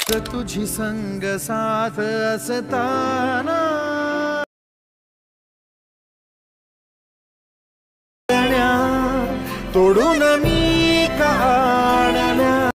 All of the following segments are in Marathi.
तुझी संग साथ असताना तोडून मी काढल्या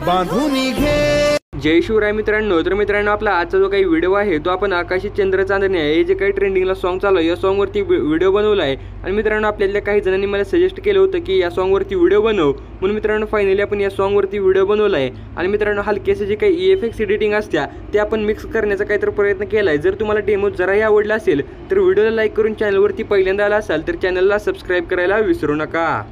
बांधून घे। जय शिवराय मित्रांनो। तर मित्रांनो, आपला आजचा जो काही व्हिडिओ आहे तो आपण आकाशी चंद्र चांदणे हे जे काही ट्रेंडिंगला सॉन्ग चालू आहे या सॉन्गवरती व्हिडिओ बनवला आहे। आणि मित्रांनो, आपल्याला काही जणांनी मला सजेस्ट केलं होतं की या सॉन्गवरती व्हिडिओ बनव, म्हणून मित्रांनो फायनली आपण या सॉन्गवरती व्हिडिओ बनवला आहे। आणि मित्रांनो, हलकेसे जे काही EFX एडिटिंग असत्या ते आपण मिक्स करण्याचा काहीतरी प्रयत्न केला आहे। जर तुम्हाला डेमो जराही आवडला असेल तर व्हिडिओला लाईक करून चॅनलवरती पहिल्यांदा आला असाल तर चॅनलला सबस्क्राईब करायला विसरू नका।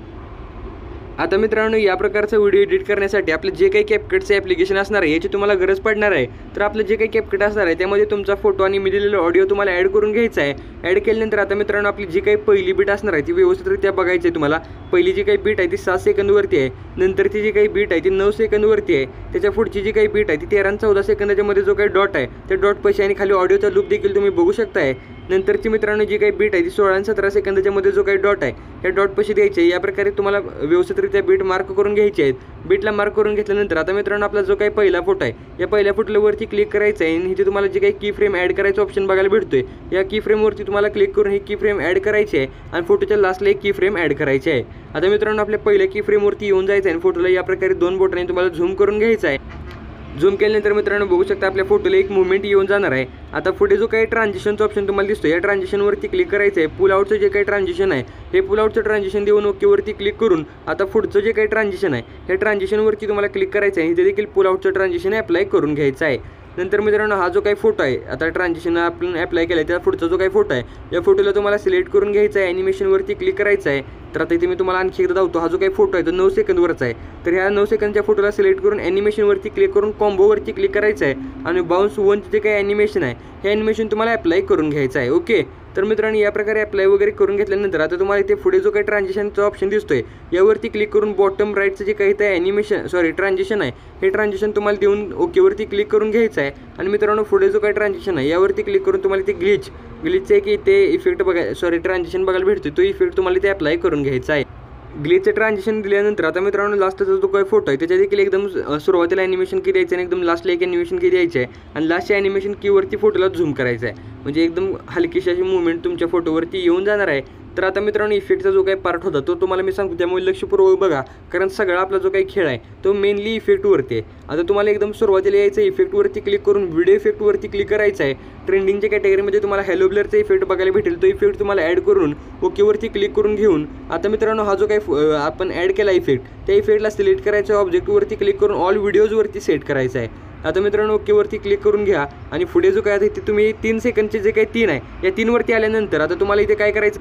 आता मित्रांनो, या प्रकारचा व्हिडिओ एडिट करण्यासाठी आपलं जे काही CapCutचे ॲप्लिकेशन असणार आहे याची तुम्हाला गरज पडणार आहे। तर आपलं जे काही CapCut असणार आहे त्यामध्ये तुमचा फोटो आणि मी दिलेला ऑडिओ तुम्हाला ॲड करून घ्यायचा आहे। ॲड केल्यानंतर आता मित्रांनो, आपली जी काही पहिली बीट असणार आहे ती व्यवस्थितरित्या बघायची आहे तुम्हाला। पहिली जी काही बीट आहे ती 7 सेकंदवरती आहे, नंतरची जी काही बीट आहे ती 9 सेकंदवरती आहे, त्याच्या पुढची जी काही बीट आहे ती 13 आणि 14 सेकंदाच्या मध्ये जो काही डॉट आहे त्या डॉट पैसे आणि खाली ऑडिओचा लूप देखील तुम्ही बघू शकताय। नंतरची मित्रांनो जी काही बीट आहे ती 16 आणि 17 सेकंदाच्या मध्ये जो काही डॉट आहे या डॉट पैसे द्यायचे। या प्रकारे तुम्हाला व्यवस्थितरित्या बीट मार्क करून घ्यायची आहेत। बीटला मार्क करून घेतल्यानंतर आता मित्रांनो, आपला जो काही पहिला फोटो आहे या पहिल्या फोटोवरती क्लिक करायचं आहे आणि इथे तुम्हाला जे काही की फ्रेम ॲड करायचं ऑप्शन बघायला भेटतोय। या की फ्रेमवरती तुम्हाला क्लिक करून ही की फ्रेम ॲड करायची आहे आणि फोटोच्या लास्टला एक की फ्रेम ॲड करायची आहे। आता मित्रांनो, आपल्या पहिल्या की फ्रेमवरती येऊन जायचं आहे आणि फोटोला या प्रकारे 2 बोटांनी तुम्हाला झूम करून घ्यायचं आहे। झूम केल्यानंतर मित्रांनो बघू शकता आपल्या फोटोला एक मुवमेंट येऊन जाणार आहे। आता पुढे जो काही ट्रान्झिशनचा ऑप्शन तुम्हाला दिसतो या ट्रान्झिशनवरती क्लिक करायचं आहे। पुल आउटचं जे काही ट्रान्झिशन आहे हे पुल आउटचं ट्रान्झिशन देऊन ओकेवरती क्लिक करून आता पुढचं जे काही ट्रान्झिशन आहे हे ट्रान्झिशनवरती तुम्हाला क्लिक करायचं आहे। इथे देखील पुल आउटचं ट्रान्झिशन अप्लाय करून घ्यायचं आहे। नंतर मित्रांनो, हा जो काही फोटो आहे आता ट्रान्झिशन आपण अप्लाय केला आहे त्या पुढचा जो काही फोटो आहे या फोटोला तुम्हाला सिलेक्ट करून घ्यायचा आहे, ॲनिमेशनवरती क्लिक करायचं आहे। तर आता इथे मी तुम्हाला आणखी एकदा दाखवतो। हा जो काही फोटो आहे तो 9 सेकंदवरचा आहे। तर ह्या 9 सेकंदच्या फोटोला सिलेक्ट करून ॲनिमेशनवरती क्लिक करून कॉम्बोवरती क्लिक करायचं आहे आणि बाउन्स 1चे जे काही ॲनिमेशन आहे हे ॲनिमेशन तुम्हाला अप्लाय करून घ्यायचं आहे। ओके, तर मित्रांनो या प्रकारे अप्लाय वगैरे करून घेतल्यानंतर आता तुम्हाला इथे पुढे जो काही ट्रान्झिशनचा ऑप्शन दिसतोय यावरती क्लिक करून बॉटम राईटचं जे काही ते ट्रान्झिशन आहे हे ट्रान्झिशन तुम्हाला देऊन ओकेवरती क्लिक करून घ्यायचं आहे। आणि मित्रांनो, पुढे जो काही ट्रान्झिशन आहे यावरती क्लिक करून तुम्हाला इथे ग्लिचचे की ते इफेक्ट ट्रान्झिशन बघायला भेटतो तो इफेक्ट तुम्हाला इथे अप्लाय करून घ्यायचा आहे। ग्लिचचं ट्रान्झिशन दिल्यानंतर आता मित्रांनो लास्टचा जो काही फोटो आहे त्याच्या देखील एकदम सुरुवातीला ॲनिमेशन की द्यायचं आणि एकदम लास्टला एक ॲनिमेशन की द्यायचं आहे आणि लास्टच्या ॲनिमेशन कीवरती फोटोला झूम करायचं आहे, म्हणजे एकदम हलकीशी अशी मुवमेंट तुमच्या फोटोवरती येऊन जाणार आहे। तर आता मित्रांनो, इफेक्टचा जो काही पार्ट होता तो तुम्हाला मी सांगतो, त्यामुळे लक्षपूर्वक बघा, कारण सगळा आपला जो काही खेळ आहे तो मेनली इफेक्टवरती आहे। आता तुम्हाला एकदम सुरुवातीला यायचं इफेक्टवरती क्लिक करून व्हिडिओ इफेक्टवरती क्लिक करायचं आहे। ट्रेंडिंगच्या कॅटेगरीमध्ये तुम्हाला हॅलो ब्लरचा इफेक्ट बघायला भेटेल, तो इफेक्ट तुम्हाला ॲड करून ओकेवरती क्लिक करून घेऊन आता मित्रांनो हा जो काही आपण ॲड केला इफेक्ट त्या इफेक्टला सिलेक्ट करायचं, ऑब्जेक्टवरती क्लिक करून ऑल व्हिडिओजवरती सेट करायचं आहे। आता मित्रांनो ओकेवरती क्लिक करून घ्या आणि पुढे जो काय आहे ते तुम्ही 3 सेकंडचे जे काही 3 आहे या 3वरती आल्यानंतर आता तुम्हाला इथे काय करायचं,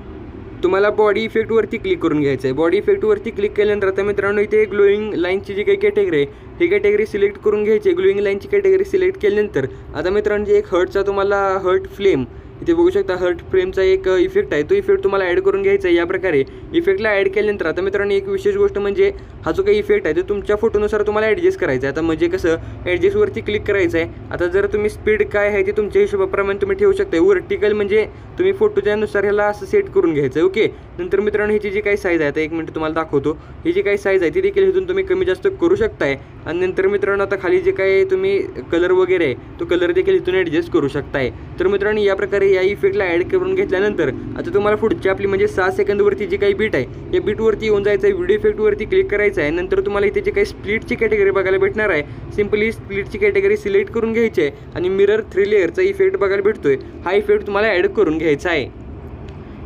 तुम्हाला बॉडी इफेक्टवरती क्लिक करून घ्यायचं आहे। बॉडी इफेक्टवरती क्लिक केल्यानंतर आता मित्रांनो इथे ग्लोईंग लाईनची जी काही कॅटेगरी आहे ही कॅटेगरी सिलेक्ट करून घ्यायची आहे। ग्लोईंग लाईनची कॅटेगरी सिलेक्ट केल्यानंतर आता मित्रांनो जे एक हर्टचा तुम्हाला हर्ट फ्लेम इथे बघू शकता, हर्ट फ्रेमचा एक इफेक्ट आहे तो इफेक्ट तुम्हाला ॲड करून घ्यायचा आहे। या प्रकारे इफेक्टला ॲड केल्यानंतर आता मित्रांनो एक विशेष गोष्ट म्हणजे हा जो काही इफेक्ट आहे तो तुमच्या फोटोनुसार तुम्हाला ॲडजस्ट करायचा आहे। आता म्हणजे कसं, ॲडजस्टवरती क्लिक करायचं आहे। आता जर तुम्ही स्पीड काय आहे ते तुमच्या हिशोबाप्रमाणे तुम्ही ठेवू शकता। वर्टिकल म्हणजे तुम्ही फोटोच्यानुसार ह्याला असं सेट करून घ्यायचं आहे। ओके, नंतर मित्रांनो ह्याची जी काही साईज आहे आता 1 मिनिट तुम्हाला दाखवतो, ही जी काही साईज आहे ती देखील इथून तुम्ही कमी जास्त करू शकताय। आणि नंतर मित्रांनो आता खाली जे काही तुम्ही कलर वगैरे आहे तो कलर देखील इथून ॲडजस्ट करू शकताय। तर मित्रांनो या प्रकारे या इफेक्टला ॲड करून घेतल्यानंतर आता तुम्हाला पुढची आपली म्हणजे 6 सेकंदवरती जी काही बीट आहे या बीटवरती येऊन जायचं आहे, व्हिडिओ इफेक्टवरती क्लिक करायचं आहे। नंतर तुम्हाला इथे जे काही स्प्लिटची कॅटेगरी बघायला भेटणार आहे, सिम्पली स्प्लिटची कॅटेगरी सिलेक्ट करून घ्यायची आहे आणि मिरर 3 लेअरचा इफेक्ट बघायला भेटतोय हा इफेक्ट तुम्हाला ॲड करून घ्यायचा आहे।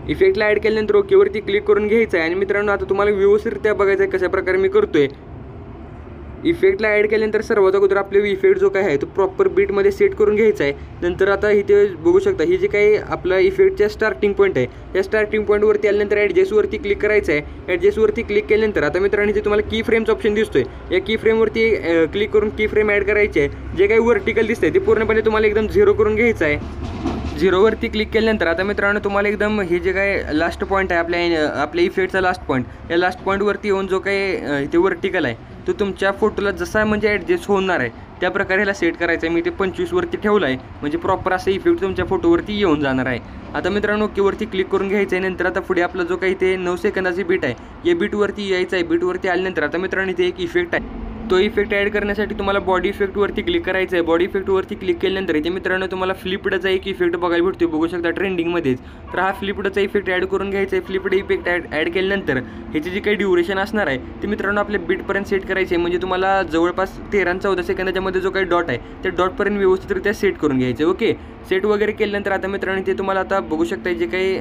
इफेक्टला ॲड केल्यानंतर ओकेवरती क्लिक करून घ्यायचं आहे आणि मित्रांनो आता तुम्हाला व्यवस्थितरित्या बघायचं आहे कशा प्रकारे मी करतोय। इफेक्टला ॲड केल्यानंतर सर्वात अगोदर आपले इफेक्ट जो काय आहे तो प्रॉपर बीटमध्ये सेट करून घ्यायचा आहे। नंतर आता इथे बघू शकता ही जी काही आपला इफेक्टच्या स्टार्टिंग पॉईंट आहे या स्टार्टिंग पॉईंटवरती आल्यानंतर ॲडजस्टवरती क्लिक करायचं आहे। ॲडजस्टवरती क्लिक केल्यानंतर आता मित्रांनो इथे तुम्हाला की फ्रेमचा ऑप्शन दिसतोय, या की फ्रेमवरती क्लिक करून की फ्रेम ॲड करायची आहे। जे काही वर्टिकल दिसतंय ते पूर्णपणे तुम्हाला एकदम 0 करून घ्यायचं आहे। 0वरती क्लिक केल्यानंतर आता मित्रांनो तुम्हाला एकदम हे जे काय लास्ट पॉईंट आहे आपल्या इफेक्टचा लास्ट पॉईंट या लास्ट पॉईंटवरती येऊन जो काही इथे वर्टिकल आहे तो तुमच्या फोटोला जसा म्हणजे ॲडजस्ट होणार आहे त्या प्रकारे ह्याला सेट करायचं आहे. मी ते 25 वरती ठेवलं आहे, म्हणजे प्रॉपर असा इफेक्ट तुमच्या फोटोवरती येऊन जाणार आहे. आता मित्रांनो ओकेवरती क्लिक करून घ्यायचं आहे. नंतर आता पुढे आपला जो काही ते 9 सेकंदाची बीट आहे या बीटवरती यायचं आहे. बीटवरती आल्यानंतर आता मित्रांनो इथे एक इफेक्ट आहे, तो इफेक्ट ॲड करण्यासाठी तुम्हाला बॉडी इफेक्टवरती क्लिक करायचं आहे. बॉडी इफेक्टवरती क्लिक केल्यानंतर इथे मित्रांनो तुम्हाला फ्लिपडचा एक इफेक्ट बघायला भेटतो, बघू शकता ट्रेंडिंगमध्येच. तर हा फ्लिपडचा इफेक्ट ॲड करून घ्यायचा आहे. फ्लिपड इफेक्ट ॲड केल्यानंतर ह्याची जी काही ड्युरेशन असणार आहे ते मित्रांनो आपल्या बीटपर्यंत सेट करायचे आहे. म्हणजे तुम्हाला जवळपास 13 आणि 14 सेकंदाच्या मध्ये जो काही डॉट आहे त्या डॉटपर्यंत व्यवस्थितरित्या सेट करून घ्यायचे. ओके, सेट वगैरे केल्यानंतर आता मित्रांनो ते तुम्हाला आता बघू शकता जे काही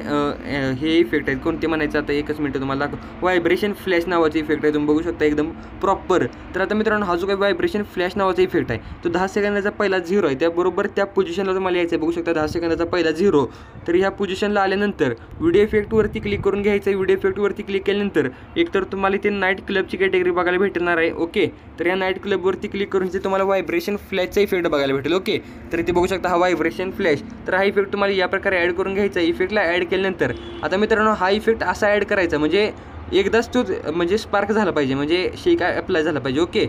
हे इफेक्ट आहेत कोणते म्हणायचं, आता एकच मिनिट तुम्हाला व्हायब्रेशन फ्लॅश नावाचा इफेक्ट आहे, तुम्ही बघू शकता एकदम प्रॉपर. तर आता मित्रांनो हा जो काही व्हायब्रेशन फ्लॅश नावाचा इफेक्ट आहे तो 10 सेकंदाचा पहिला 0 आहे, त्याबरोबर त्या पोझिशनला तुम्हाला यायचं आहे. बघू शकता 10 सेकंदाचा पहिला 0. तर ह्या पोझिशनला आल्यानंतर व्हिडिओ इफेक्टवरती क्लिक करून घ्यायचं आहे. व्हिडिओ इफेक्टवरती क्लिक केल्यानंतर एकतर तुम्हाला इथे नाईट क्लबची कॅटेगरी बघायला भेटणार आहे. ओके, तर या नाईट क्लबवरती क्लिक करून इथे तुम्हाला व्हायब्रेशन फ्लॅशचा इफेक्ट बघायला भेटेल. ओके, तर इथे बघू शकता हा व्हायब्रेशन फ्लॅश. तर हा इफेक्ट तुम्हाला या प्रकारे ॲड करून घ्यायचा आहे. इफेक्टला ॲड केल्यानंतर आता मित्रांनो हा इफेक्ट असा ॲड करायचा म्हणजे एकदाच तो म्हणजे स्पार्क झाला पाहिजे, म्हणजे शेक अप्लाय झाला पाहिजे. ओके,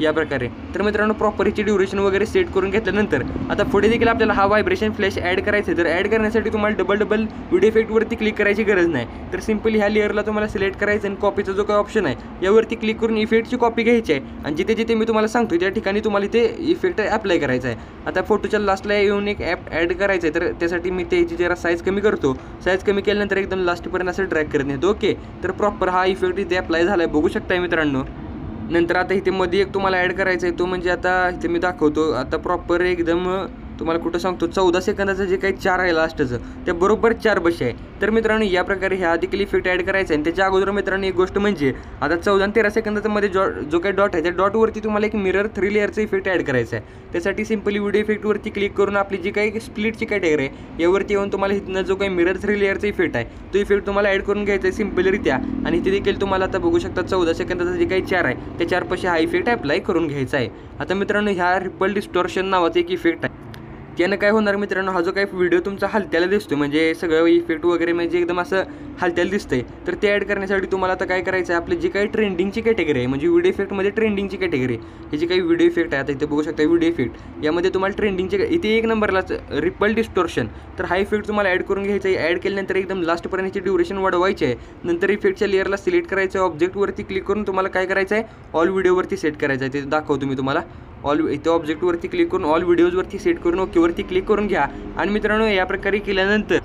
या प्रकारे. तर मित्रांनो प्रॉपर ह्याची ड्युरेशन वगैरे सेट करून घेतल्यानंतर आता पुढे देखील आपल्याला हा व्हायब्रेशन फ्लॅश ॲड करायचं आहे. तर ॲड करण्यासाठी तुम्हाला डबल व्हिडिओ इफेक्टवरती क्लिक करायची गरज नाही. तर सिम्पली ह्या लेअरला तुम्हाला सिलेक्ट करायचं आणि कॉपीचा जो काही ऑप्शन आहे यावरती क्लिक करून इफेक्टची कॉपी घ्यायची आहे आणि जिथे जिथे मी तुम्हाला सांगतो त्या ठिकाणी तुम्हाला इथे इफेक्ट अप्लाय करायचा आहे. आता फोटोच्या लास्टला येऊन एक ॲप ॲड करायचं आहे. तर त्यासाठी मी त्याची जरा साईज कमी करतो. साईज कमी केल्यानंतर एकदम लास्टपर्यंत असं ड्रॅग करत नेतो. ओके, तर प्रॉपर हा इफेक्ट इथे अप्लाय झाला आहे, बघू शकता मित्रांनो. नंतर आता इथे मध्ये एक तुम्हाला ॲड करायचा आहे, तो म्हणजे आता इथे मी दाखवतो. आता प्रॉपर एकदम तुम्हाला कुठं सांगतो 14 सेकंदाचं जे काही 4 आहे लास्टचं त्या बरोबर 4 बशी आहे. तर मित्रांनो या प्रकारे ह्या देखील इफेक्ट ॲड करायचा आहे. आणि त्याच्या अगोदर मित्रांनो एक गोष्ट म्हणजे आता 14 आणि 13 सेकंदाचा मध्ये जो काही डॉट आहे त्या डॉटवरती तुम्हाला एक मिरर 3 लेअरचा इफेक्ट ॲड करायचा आहे. त्यासाठी सिम्पली व्हिडिओ इफेक्टवरती क्लिक करून आपली जी काही स्प्लिटची कॅटेगरी आहे यावरती येऊन तुम्हाला इथनं जो काही मिरर 3 लेअरचा इफेक्ट आहे तो इफेक्ट तुम्हाला ॲड करून घ्यायचा आहे सिम्पलरित्या. आणि इथे देखील तुम्हाला आता बघू शकता 14 सेकंदाचा जे काही 4 आहे त्या 4 पाशी हा इफेक्ट अप्लाय करून घ्यायचा आहे. आता मित्रांनो ह्या रिपल डिस्टॉर्शन नावाचा एक इफेक्ट आहे. त्यानं काय होणार मित्रांनो, हा जो काही व्हिडिओ तुमचा हलत्याला दिसतो म्हणजे सगळं इफेक्ट वगैरे म्हणजे एकदम असं हलत्याला दिसतंय, तर ते ॲड करण्यासाठी तुम्हाला आता काय करायचं आहे, आपली जी काही ट्रेंडिंगची कॅटेगरी आहे म्हणजे व्हिडिओ इफेक्टमध्ये ट्रेंडिंगची कॅटेगरी ही जी काही व्हिडिओ इफेक्ट आहे आता इथे बघू शकता व्हिडिओ इफेक्ट यामध्ये तुम्हाला ट्रेंडिंगचे इथे 1 नंबरलाच रिपल डिस्टॉर्शन. तर हा इफेक्ट तुम्हाला ॲड करून घ्यायचा आहे. ॲड केल्यानंतर एकदम लास्टपर्यंत याची ड्युरेशन वाढवायची आहे. नंतर इफेक्टच्या लेअरला सिलेक्ट करायचं आहे. ऑब्जेक्टवरती क्लिक करून तुम्हाला काय करायचं आहे, ऑल व्हिडिओवरती सेट करायचं आहे. ते दाखवतो मी तुम्हाला. इथे ऑब्जेक्टवरती क्लिक करून ऑल व्हिडिओजवरती सेट करून ओकेवरती क्लिक करून घ्या. आणि मित्रांनो या प्रकारे केल्यानंतर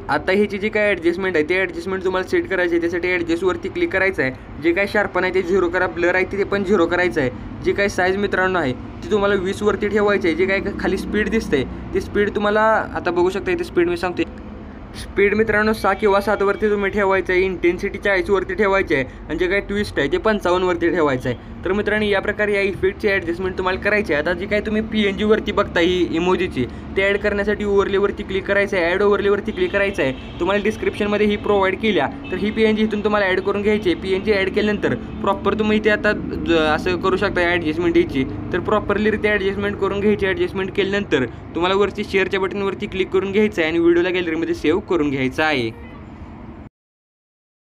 आता ह्याची जी काय ॲडजस्टमेंट आहे ते ॲडजस्टमेंट तुम्हाला सेट करायची आहे. त्यासाठी ॲडजस्टवरती क्लिक करायचं आहे. जे काय शार्पन आहे ते 0 करा, ब्लर आहे ते पण 0 करायचं आहे. जे काय साईज मित्रांनो आहे ती तुम्हाला 20 वरती ठेवायची आहे. जे काय खाली स्पीड दिसते ती स्पीड तुम्हाला आता बघू शकता इथे स्पीड मी सांगते. स्पीड मित्रांनो 6 किंवा 7 वरती तुम्ही ठेवायचं आहे. इंटेन्सिटी 40 वरती ठेवायची आहे. आणि जे काही ट्विस्ट आहे ते 55 वरती ठेवायचं आहे. तर मित्रांनो या प्रकारे या इफेक्टची ॲडजस्टमेंट तुम्हाला करायची आहे. आता जी काही तुम्ही PNG वरती बघता ही इमोजीची ते ॲड करण्यासाठी ओव्हरलेवरती क्लिक करायचं आहे. ॲड ओव्हरलेवरती क्लिक करायचं आहे. तुम्हाला डिस्क्रिप्शनमध्ये ही प्रोव्हाइड केल्या तर ही PNG इथून तुम्हाला ॲड करून घ्यायची आहे. PNG ॲड केल्यानंतर प्रॉपर तुम्ही इथे आता असं करू शकता ॲडजस्टमेंट याची. तर प्रॉपरली रित्या ॲडजस्टमेंट करून घ्यायची. ॲडजस्टमेंट केल्यानंतर तुम्हाला वरती शेअरच्या बटनवरती क्लिक करून घ्यायचं आहे आणि व्हिडिओला गॅलरीमध्ये सेव्ह करून घ्यायचा आहे.